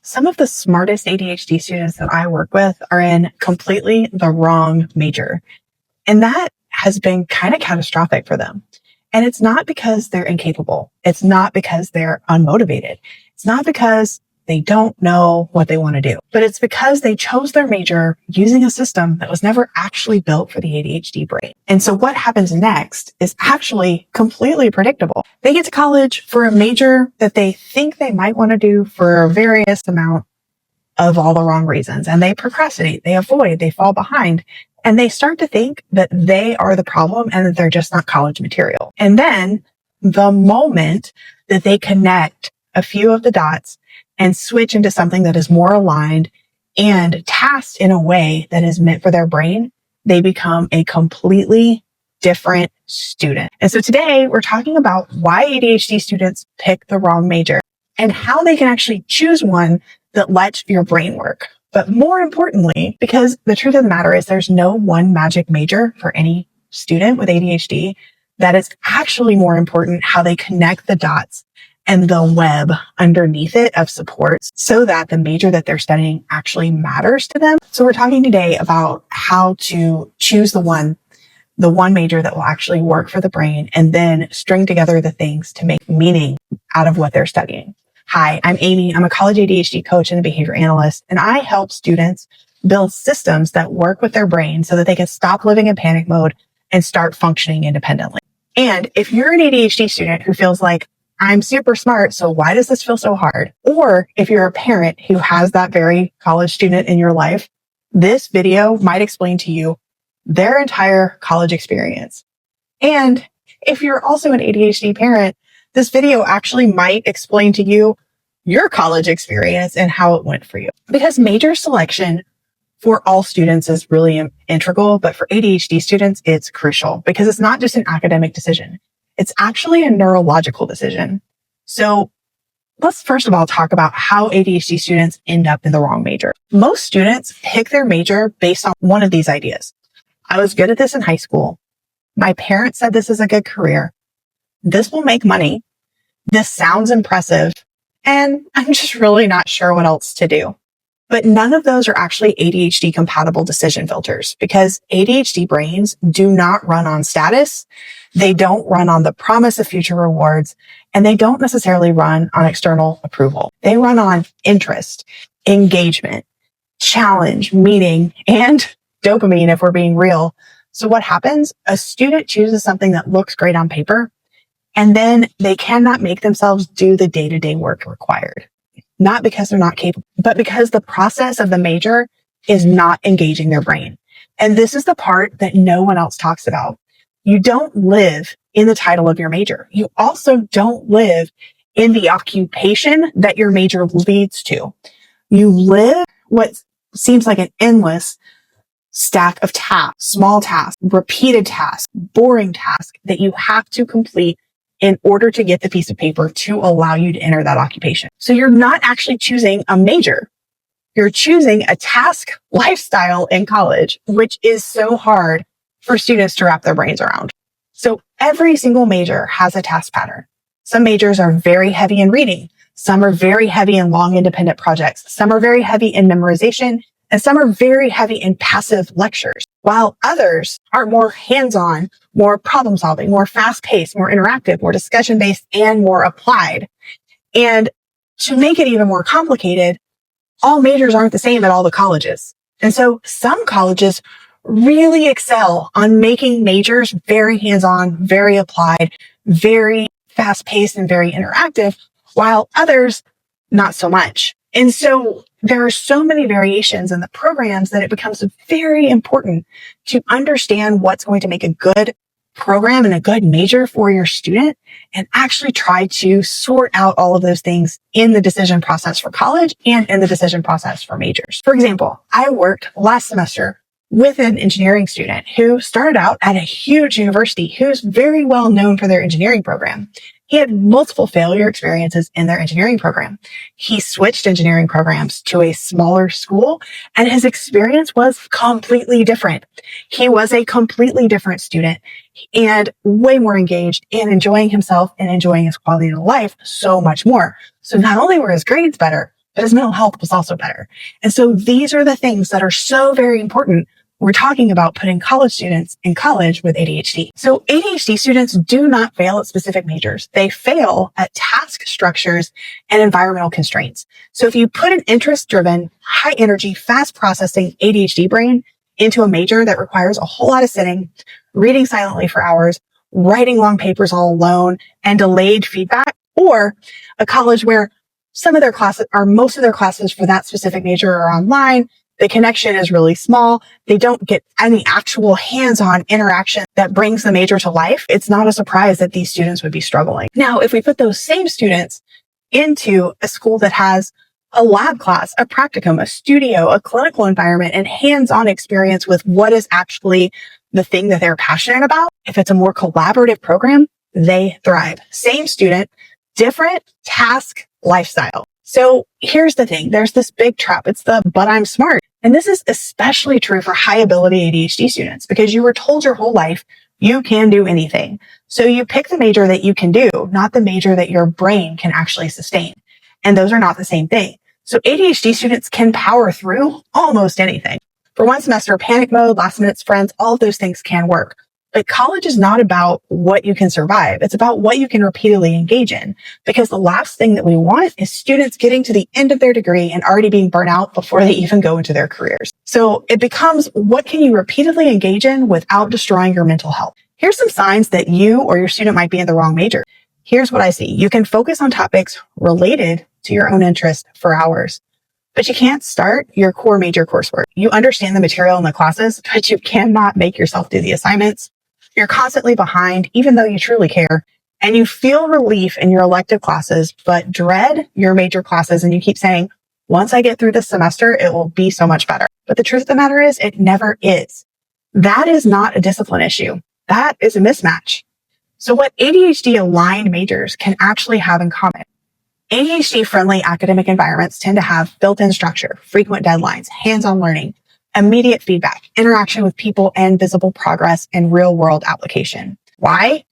Some of the smartest ADHD students that I work with are in completely the wrong major. And that has been kind of catastrophic for them. And it's not because they're incapable. It's not because they're unmotivated. It's not because they don't know what they want to do, but it's because they chose their major using a system that was never actually built for the ADHD brain. And so what happens next is actually completely predictable. They get to college for a major that they think they might want to do for a various amount of all the wrong reasons. And they procrastinate, they avoid, they fall behind, and they start to think that they are the problem and that they're just not college material. And then the moment that they connect a few of the dots and switch into something that is more aligned and tasked in a way that is meant for their brain, they become a completely different student. And so today we're talking about why ADHD students pick the wrong major and how they can actually choose one that lets your brain work. But more importantly, because the truth of the matter is there's no one magic major for any student with ADHD, that is actually more important how they connect the dots and the web underneath it of supports so that the major that they're studying actually matters to them. So we're talking today about how to choose the one major that will actually work for the brain and then string together the things to make meaning out of what they're studying. Hi, I'm Amy. I'm a college ADHD coach and a behavior analyst, and I help students build systems that work with their brain so that they can stop living in panic mode and start functioning independently. And if you're an ADHD student who feels like, I'm super smart, so why does this feel so hard? Or if you're a parent who has that very college student in your life, this video might explain to you their entire college experience. And if you're also an ADHD parent, this video actually might explain to you your college experience and how it went for you. Because major selection for all students is really integral, but for ADHD students, it's crucial because it's not just an academic decision. It's actually a neurological decision. So let's first of all talk about how ADHD students end up in the wrong major. Most students pick their major based on one of these ideas. I was good at this in high school. My parents said this is a good career. This will make money. This sounds impressive. And I'm just really not sure what else to do. But none of those are actually ADHD compatible decision filters because ADHD brains do not run on status. They don't run on the promise of future rewards, and they don't necessarily run on external approval. They run on interest, engagement, challenge, meaning, and dopamine if we're being real. So what happens? A student chooses something that looks great on paper, and then they cannot make themselves do the day-to-day work required. Not because they're not capable, but because the process of the major is not engaging their brain. And this is the part that no one else talks about. You don't live in the title of your major. You also don't live in the occupation that your major leads to. You live what seems like an endless stack of tasks, small tasks, repeated tasks, boring tasks that you have to complete in order to get the piece of paper to allow you to enter that occupation. So you're not actually choosing a major. You're choosing a task lifestyle in college, which is so hard for students to wrap their brains around. So every single major has a task pattern. Some majors are very heavy in reading. Some are very heavy in long independent projects. Some are very heavy in memorization. And some are very heavy in passive lectures, while others are more hands-on, more problem-solving, more fast-paced, more interactive, more discussion-based, and more applied. And to make it even more complicated, all majors aren't the same at all the colleges. And so some colleges really excel on making majors very hands-on, very applied, very fast-paced, and very interactive, while others not so much. And so there are so many variations in the programs that it becomes very important to understand what's going to make a good program and a good major for your student and actually try to sort out all of those things in the decision process for college and in the decision process for majors. For example, I worked last semester with an engineering student who started out at a huge university who's very well known for their engineering program. He had multiple failure experiences in their engineering program. He switched engineering programs to a smaller school, and his experience was completely different. He was a completely different student and way more engaged and enjoying himself and enjoying his quality of life so much more. So not only were his grades better, but his mental health was also better. And so these are the things that are so very important. We're talking about putting college students in college with ADHD. So ADHD students do not fail at specific majors. They fail at task structures and environmental constraints. So if you put an interest-driven, high-energy, fast-processing ADHD brain into a major that requires a whole lot of sitting, reading silently for hours, writing long papers all alone, and delayed feedback, or a college where some of their classes or most of their classes for that specific major are online, the connection is really small. They don't get any actual hands-on interaction that brings the major to life. It's not a surprise that these students would be struggling. Now, if we put those same students into a school that has a lab class, a practicum, a studio, a clinical environment, and hands-on experience with what is actually the thing that they're passionate about, if it's a more collaborative program, they thrive. Same student, different task lifestyle. So here's the thing. There's this big trap. It's the, but I'm smart. And this is especially true for high ability ADHD students because you were told your whole life you can do anything. So you pick the major that you can do, not the major that your brain can actually sustain. And those are not the same thing. So ADHD students can power through almost anything. For one semester, panic mode, last minute sprints, all of those things can work. But college is not about what you can survive. It's about what you can repeatedly engage in. Because the last thing that we want is students getting to the end of their degree and already being burnt out before they even go into their careers. So it becomes, what can you repeatedly engage in without destroying your mental health? Here's some signs that you or your student might be in the wrong major. Here's what I see. You can focus on topics related to your own interest for hours, but you can't start your core major coursework. You understand the material in the classes, but you cannot make yourself do the assignments. You're constantly behind, even though you truly care, and you feel relief in your elective classes, but dread your major classes. And you keep saying, once I get through this semester, it will be so much better. But the truth of the matter is it never is. That is not a discipline issue. That is a mismatch. So what ADHD aligned majors can actually have in common? ADHD friendly academic environments tend to have built-in structure, frequent deadlines, hands-on learning, immediate feedback, interaction with people, and visible progress in real-world application. Why?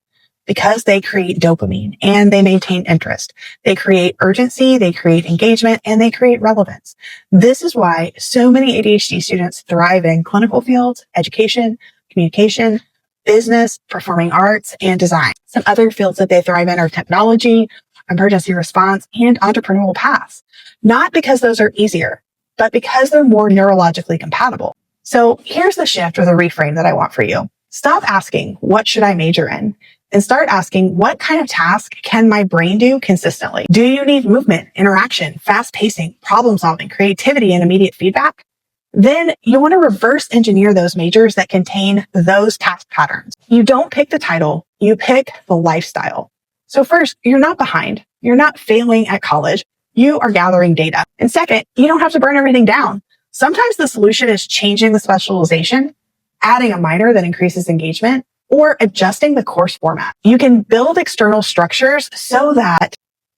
Because they create dopamine and they maintain interest. They create urgency, they create engagement, and they create relevance. This is why so many ADHD students thrive in clinical fields, education, communication, business, performing arts, and design. Some other fields that they thrive in are technology, emergency response, and entrepreneurial paths. Not because those are easier, but because they're more neurologically compatible. So here's the shift or the reframe that I want for you. Stop asking, what should I major in? And start asking, what kind of task can my brain do consistently? Do you need movement, interaction, fast pacing, problem solving, creativity, and immediate feedback? Then you want to reverse engineer those majors that contain those task patterns. You don't pick the title, you pick the lifestyle. So first, you're not behind. You're not failing at college. You are gathering data. And second, you don't have to burn everything down. Sometimes the solution is changing the specialization, adding a minor that increases engagement, or adjusting the course format. You can build external structures so that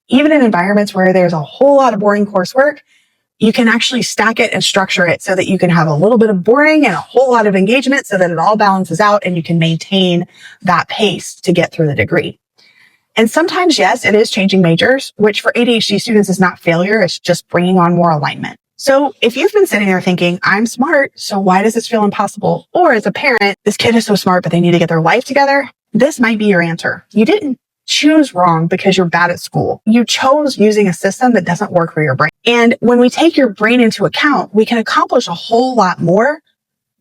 even in environments where there's a whole lot of boring coursework, you can actually stack it and structure it so that you can have a little bit of boring and a whole lot of engagement so that it all balances out and you can maintain that pace to get through the degree. And sometimes, yes, it is changing majors, which for ADHD students is not failure. It's just bringing on more alignment. So if you've been sitting there thinking, I'm smart, so why does this feel impossible? Or as a parent, this kid is so smart, but they need to get their life together. This might be your answer. You didn't choose wrong because you're bad at school. You chose using a system that doesn't work for your brain. And when we take your brain into account, we can accomplish a whole lot more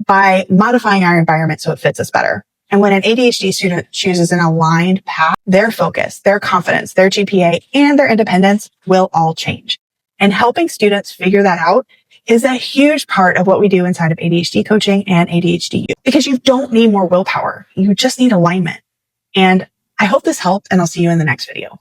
by modifying our environment so it fits us better. And when an ADHD student chooses an aligned path, their focus, their confidence, their GPA, and their independence will all change. And helping students figure that out is a huge part of what we do inside of ADHD coaching and ADHD U. Because you don't need more willpower. You just need alignment. And I hope this helped, and I'll see you in the next video.